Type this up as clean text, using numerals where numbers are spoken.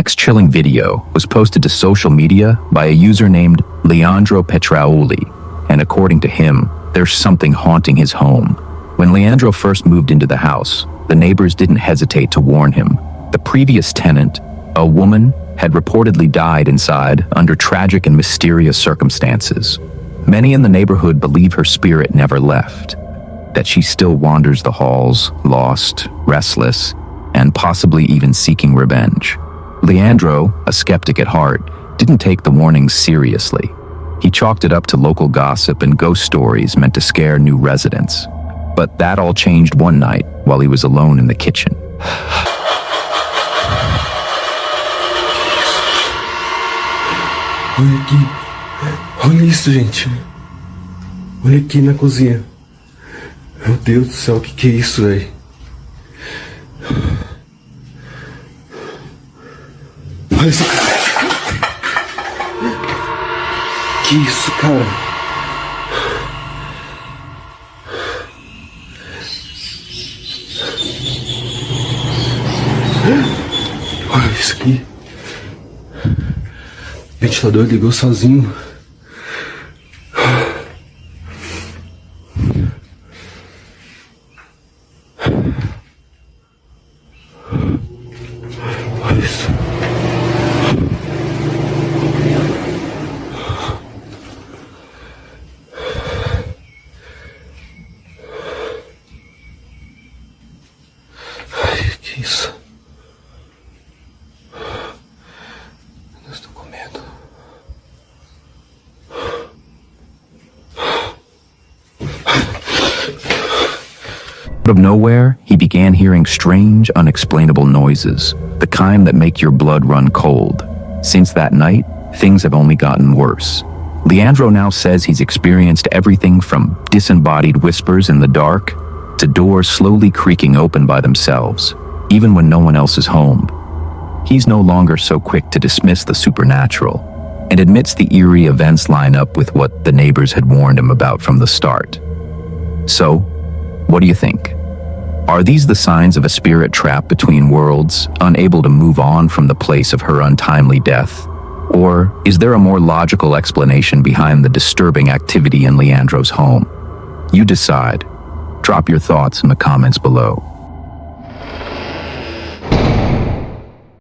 Next chilling video was posted to social media by a user named Leandro Petraoli, and according to him, there's something haunting his home. When Leandro first moved into the house, the neighbors didn't hesitate to warn him. The previous tenant, a woman, had reportedly died inside under tragic and mysterious circumstances. Many in the neighborhood believe her spirit never left, that she still wanders the halls, lost, restless, and possibly even seeking revenge. Leandro, a skeptic at heart, didn't take the warnings seriously. He chalked it up to local gossip and ghost stories meant to scare new residents. But that all changed one night while he was alone in the kitchen. Olha aqui. Olha isso, gente. Olha aqui na cozinha. Meu Deus do céu, o que é isso, velho? Olha isso, cara. Que isso, cara? Olha isso aqui. O ventilador ligou sozinho. Olha isso. Ai, que isso? Eu estou com medo. Out of nowhere, he began hearing strange, unexplainable noises, the kind that make your blood run cold. Since that night, things have only gotten worse. Leandro now says he's experienced everything from disembodied whispers in the dark to doors slowly creaking open by themselves, even when no one else is home. He's no longer so quick to dismiss the supernatural and admits the eerie events line up with what the neighbors had warned him about from the start. So, what do you think? Are these the signs of a spirit trapped between worlds, unable to move on from the place of her untimely death? Or is there a more logical explanation behind the disturbing activity in Leandro's home? You decide. Drop your thoughts in the comments below.